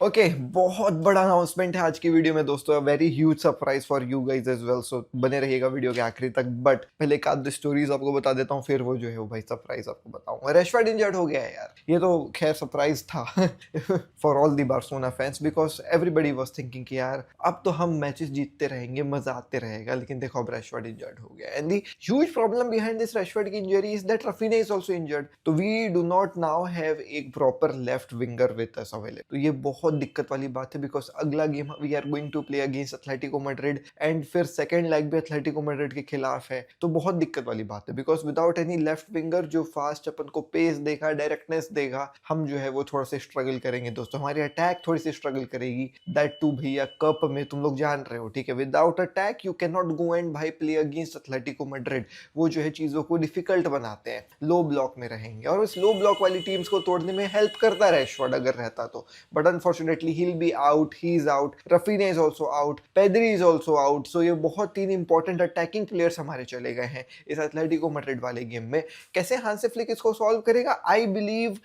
Okay बहुत बड़ा announcement है आज की वीडियो में दोस्तों, very huge surprise for you guys as well, so बने रहिएगा वीडियो के आखिरी तक। बट पहले एक आध स्टोरीज आपको बता देता हूँ, फिर वो जो है वो भाई सरप्राइज आपको बताऊंगा। रैशफोर्ड इंजर्ड हो गया है यार, ये तो खैर सरप्राइज था for all the Barcelona fans, because everybody was thinking कि यार अब तो हम मैचेस जीतते रहेंगे, मजा आते रहेगा, लेकिन देखो अब रैशफोर्ड इंजर्ड हो गया। And the huge problem behind this Rashford की injury is that Raphinha is also injured, तो we do not now have एक proper left winger with us available. तो ये बहुत दिक्कत वाली बात है, बिकॉज अगला game we are going to play against Atletico Madrid and फिर सेकंड लेग भी एथलेटिको मैड्रिड के खिलाफ है, तो बहुत दिक्कत वाली बात है। Because without any left winger जो फास्ट अपन को पेस देगा, डायरेक्टनेस देगा, हम जो है वो थोड़ा सा स्ट्रगल करेंगे दोस्तों, हमारी अटैक थोड़ी सी स्ट्रगल करेगी। दैट टू भैया कप में तुम लोग जान रहे हो, ठीक है, without attack you can not go and भाई प्ले अगेंस्ट एथलेटिको मैड्रिड। वो जो है चीजों को डिफिकल्ट बनाते हैं, लो ब्लॉक में रहेंगे, और उस लो ब्लॉक वाली टीम्स को तोड़ने में हेल्प करता रैशफोर्ड अगर रहता तो। But unfortunately he'll be out, he's out, Rafinha is also out, Pedri is also out, so ये बहुत तीन इंपॉर्टेंट अटैकिंग प्लेयर्स हमारे चले गए हैं इस एथलेटिको मैड्रिड वाले गेम में। कैसे हांसे फ्लिक इसको सॉल्व करेगा? आई बिलीव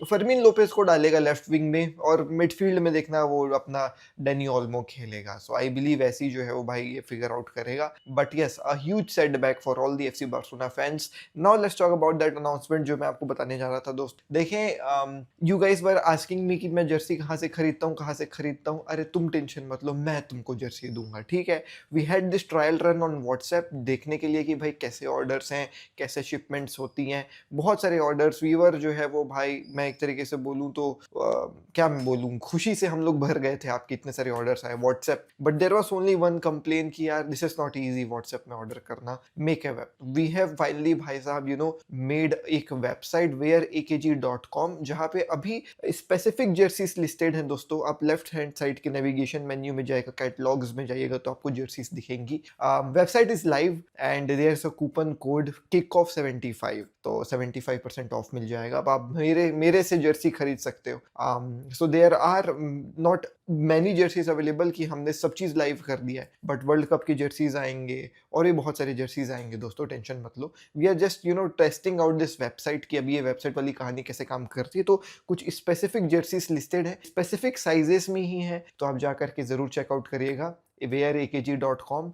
फर्मिन लोपेज को डालेगा लेफ्ट विंग में, और मिडफील्ड में देखना वो अपना डेनी ओल्मो खेलेगा। सो आई बिलीव ऐसी जो है वो भाई ये फिगर आउट करेगा। But yes, a huge setback for all the FC Barcelona fans. Now let's talk about that announcement जो मैं आपको बताने जा रहा था दोस्त। देखें, you guys were asking me कि मैं जर्सी कहाँ से खरीदता हूँ, कहाँ से खरीदता हूँ। अरे तुम टेंशन मत लो, मैं तुमको जर्सी दूंगा, ठीक है। We had this trial run on WhatsApp देखने के लिए कि भाई कैसे ऑर्डर्स हैं, कैसे शिपमेंट्स होती हैं। बहुत सारे ऑर्डर्स वीवर जो है वो भाई, मैं एक तरीके से बोलूँ तो क्या मैं बोलूँ, खुशी से हम लोग भर गए थे, आपके इतने सारे ऑर्डर्स आए WhatsApp. But there was only one complain कि यार this is not easy WhatsApp में ऑर्डर करना, make a web. We have finally भाई साहब यू नो मेड एक वेबसाइट wearakg.com, जहाँ पे अभी स्पेसिफिक जर्सीज लिस्टेड हैं दोस्तों। आप लेफ्ट हैंड साइड के नेविगेशन मेन्यू में जाएगा, कैटलॉग्स में जाइएगा तो आपको जर्सीज दिखेंगी। Website is live and there is a coupon code kick off 75, तो 75% ऑफ मिल जाएगा। अब आप मेरे से जर्सी खरीद सकते हो। So there are not many jerseys available कि हमने सब चीज लाइव कर दिया है, बट वर्ल्ड कप की जर्सीज आएंगे और ये बहुत सारे जर्सीज आएंगे दोस्तों, टेंशन मत लो। We are just you know testing out this website कि अभी ये वेबसाइट वाली कहानी कैसे काम करती है। तो कुछ स्पेसिफिक जर्सीज लिस्टेड है, स्पेसिफिक साइजेस में ही है, तो आप जा करके जरूर चेकआउट करिएगा wearakg.com।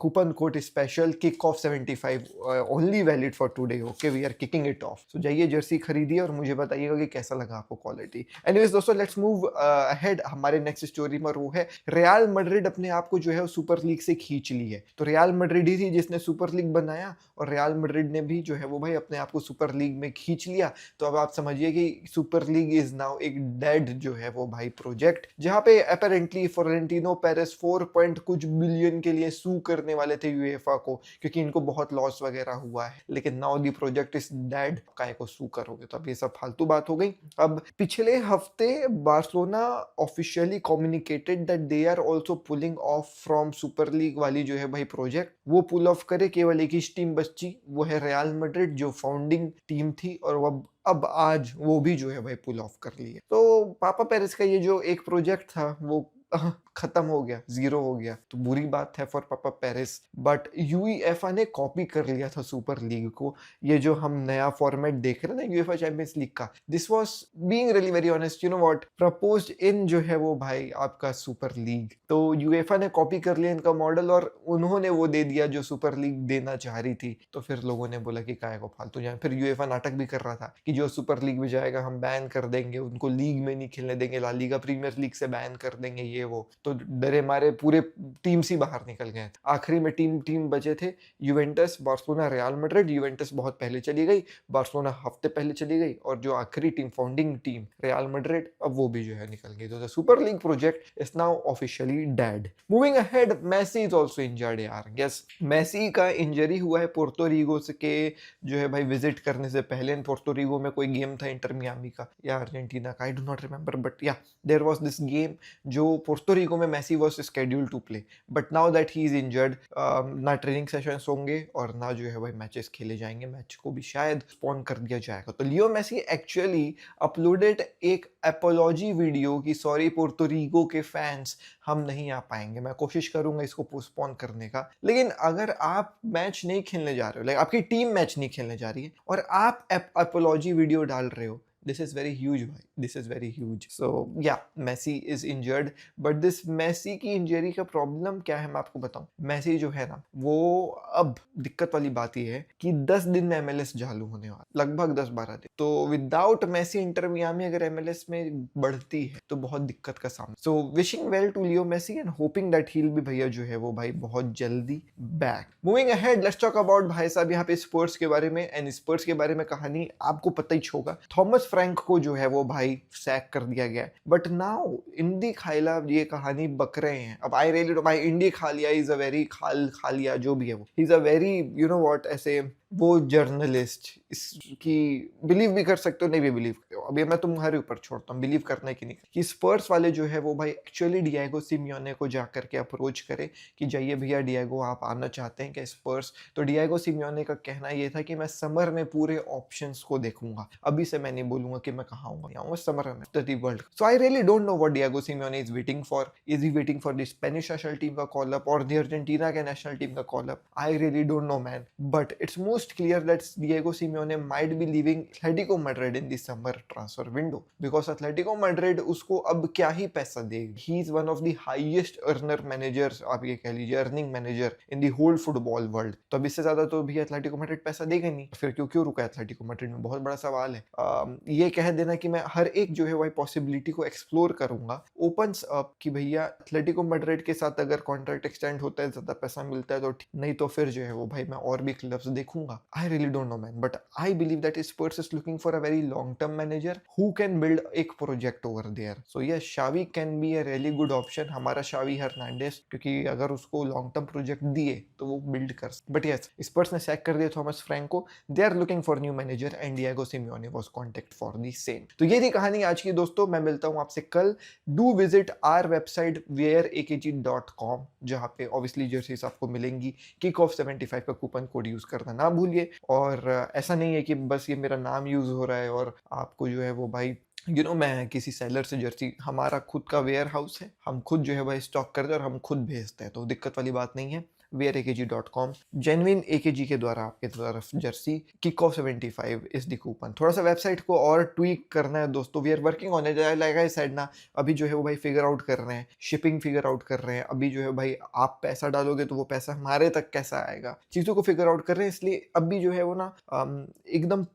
Coupon code special kick off 75, only valid for today. Okay, we are kicking it off. So जाइए जर्सी खरीदिए और मुझे बताइएगा कि कैसा लगा आपको क्वालिटी। एनीवेज दोस्तों, लेट्स मूव अहेड हमारे नेक्स्ट स्टोरी में। वो है रियल मैड्रिड अपने आप को जो है सुपर लीग से खींच ली है। तो रियल मैड्रिड ही थी जिसने सुपर लीग बनाया, और रियल मैड्रिड ने भी जो है वो भाई अपने आप को सुपर लीग में खींच लिया। तो अब आप समझिए कि सुपर लीग इज नाउ एक डेड जो है वो भाई प्रोजेक्ट, जहां पे अपेरेंटली फ्लोरेंटिनो पेरेस 4 पॉइंट कुछ बिलियन के लिए सू करने वाले थे यूएफा को, क्योंकि इनको बहुत लॉस वगैरह हुआ है। लेकिन now the project is dead, काय को सू करोगे? तो अब ये सब फालतू बात हो गई। अब पिछले हफ्ते Barcelona officially communicated that they are also pulling off from super league वाली जो है भाई प्रोजेक्ट। वो पुल ऑफ करे, केवल एक ही टीम बची, वो है रियल मैड्रिड, जो फाउंडिंग टीम थी, और वो अब आज वो भी जो है भाई पुल ऑफ कर ली है। तो पापा पेरेस का ये जो एक प्रोजेक्ट था वो खत्म हो गया, जीरो हो गया। तो बुरी बात है फॉर पापा पेरिस, बट यूईएफए ने कॉपी कर लिया था सुपर लीग को। ये जो हम नया फॉर्मेट देख रहे हैं ना यूएफए चैंपियंस लीग का, this was being really very honest, you know what, proposed इन जो है वो भाई आपका सुपर लीग। तो यूएफए ने कॉपी कर लिया इनका मॉडल, और उन्होंने वो दे दिया जो सुपर लीग देना चाह रही थी। तो फिर लोगों ने बोला कि काय को फालतू जाए। फिर यूएफए नाटक भी कर रहा था कि जो सुपर लीग में जाएगा हम बैन कर देंगे, उनको लीग में नहीं खेलने देंगे, ला लीगा प्रीमियर लीग से बैन कर देंगे, ये वो। तो डरे मारे पूरे टीम्स ही बाहर निकल गए। आखिरी में टीम बचे थे Juventus, Barcelona, real Madrid. Juventus बहुत पहले चली गई, बार्सिलोना हफ्ते पहले चली गई, और जो आखिरी team, founding team Real Madrid, अब वो भी जो है निकल गई। तो the super league project is now officially dead. Moving ahead, Messi is also injured यार। यस, मेसी का इंजरी हुआ है पोर्तो रीगो से के जो है भाई विजिट करने से पहले। पोर्तो रीगो में कोई गेम था इंटर मियामी का या अर्जेंटीना का, I do not remember, but yeah there was this game जो पोर्तो रीगो में Messi was scheduled to play. But now that he is injured, ना ट्रेनिंग सेशंस होंगे और ना जो है भाई मैचेस खेले जाएंगे। मैच को भी शायद स्पॉन कर दिया जाएगा। तो लियो मेसी एक्चुअली अपलोडेड एक एपोलॉजी वीडियो की सॉरी पोर्तो रीगो के फैंस, हम नहीं आ पाएंगे, मैं कोशिश करूंगा इसको पोस्टपोन करने का। लेकिन अगर आप मैच नहीं खेलने जा रहे हो, लाइक आपकी टीम मैच नहीं खेलने जा रही है और आप एपोलॉजी वीडियो डाल रहे हो, दिस इज वेरी ह्यूज भाई, this is very huge. So yeah Messi is injured, but this Messi की इंजरी का प्रॉब्लम क्या है मैं आपको बताऊं। मेसी जो है ना वो अब दिक्कत वाली बात ये है कि 10 दिन में MLS चालू होने वाला, लगभग 10-12 दिन। तो विदाउट मेसी इंटर मियामी अगर MLS में बढ़ती है तो बहुत दिक्कत का सामना। So wishing well to Leo Messi and hoping that he will be भैया जो है वो भाई बहुत जल्दी back. Moving ahead, let's talk about भाई साहब यहाँ पे स्पर्स के बारे में। एंड स्पर्स के बारे में कहानी आपको पता ही होगा, थॉमस फ्रैंक को जो है वो भाई सैक कर दिया गया। बट नाउ इंडी खाइला ये कहानी बक रहे हैं। अब आई रियली भाई इंडी खा लिया इज अ वेरी खा लिया जो भी है वो, he is a very you know what, ऐसे वो जर्नलिस्ट इसकी बिलीव भी कर सकते हो नहीं भी बिलीव करते हो, अभी मैं तुम्हारे ऊपर छोड़ता हूँ बिलीव करने की नहीं, कि स्पर्स वाले जो है वो भाई एक्चुअली डिएगो सिमियोने को जा करके अप्रोच करे कि जाइए भैया डिएगो आप आना चाहते हैं क्या स्पर्स। तो डिएगो सिमियोने का कहना ये था कि मैं समर में पूरे ऑप्शंस को देखूंगा, अभी से मैं नहीं बोलूंगा कि मैं कहाँ आऊंगा समर में the world. So I really don't know what Diego Simeone is waiting for. Is he waiting for the Spanish national team का कॉल अप और द अर्जेंटीना के नेशनल टीम का call up? I really don't know man, but it's most clear that Diego Simeone might be leaving Atletico Madrid in the summer transfer window because Atletico Madrid उसको अब क्या ही पैसा देगी। He is one of the highest earner managers, आप ये कह लीजिए earning manager in the whole football world। तो अब इससे ज्यादा तो भी एथलेटिको मैड्रिड पैसा देगा नहीं, फिर क्यों रुका एथलेटिको मैड्रिड में, बहुत बड़ा सवाल है। ये कह देना कि मैं हर एक जो है वही पॉसिबिलिटी को एक्सप्लोर करूंगा, ओपन्स अप कि भैया एथलेटिको मैड्रिड के साथ अगर कॉन्ट्रैक्ट एक्सटेंड होता है, ज्यादा पैसा मिलता है तो नहीं, तो फिर जो है वो भाई मैं और भी क्लब्स देखूंगा। I really don't know man, but I believe that Spurs is looking for a very long-term manager who can build एक project over there. So yes, Xavi can be a really good option, हमारा Xavi Hernandez, क्योंकि अगर उसको long-term project दिए तो वो build कर सकते। But yes, Spurs ने sack कर दिया थॉमस फ्रैंक को, they are looking for new manager and Diego Simeone was contact for the same। तो ये थी कहानी आज की दोस्तों, मैं मिलता हूँ आपसे कल। Do visit our website wearakg.com जहाँ पे obviously jerseys आपको मिलेंगी। Kickoff 75 का कूपन कोड यूज करना ना भूलिए। और ऐसा नहीं है कि बस ये मेरा नाम यूज हो रहा है और आपको जो है वो भाई मैं किसी सेलर से जर्सी, हमारा खुद का वेयर हाउस है, हम खुद जो है भाई स्टॉक करते हैं और हम खुद भेजते हैं, तो दिक्कत वाली बात नहीं है। wearakg.com जेन्युइन AKG के द्वारा आपके तरफ jersey, Kickoff 75 is the coupon. थोड़ा सा वेबसाइट को और ट्वीक करना है दोस्तों, we are working on it, like I said ना, अभी जो है वो भाई फिगर आउट कर रहे हैं, शिपिंग फिगर आउट कर रहे हैं, अभी जो है भाई आप पैसा डालोगे तो वो पैसा हमारे तक कैसा आएगा, चीज़ों को फिगर आउट कर रहे हैं। इसलिए अभी जो है वो ना एकदम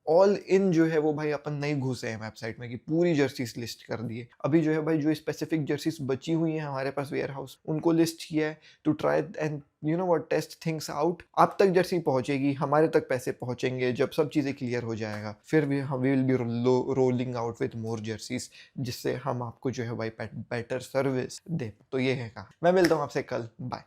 ऑल इन जो है वो भाई अपन नहीं घुसे हैं वेबसाइट में कि पूरी जर्सीज लिस्ट कर दिए। अभी जो है भाई जो स्पेसिफिक जर्सीज बची हुई हैं हमारे पास वेयर हाउस, उनको लिस्ट किया है to try and you know what test things out. आप तक जर्सी पहुंचेगी, हमारे तक पैसे पहुंचेंगे जब सब चीज़ें क्लियर हो जाएगा, फिर भी हम will be rolling out with more jerseys, जिससे हम आपको जो है भाई बेटर सर्विस दे। तो ये है कहा, मैं मिलता हूँ आपसे कल, बाय।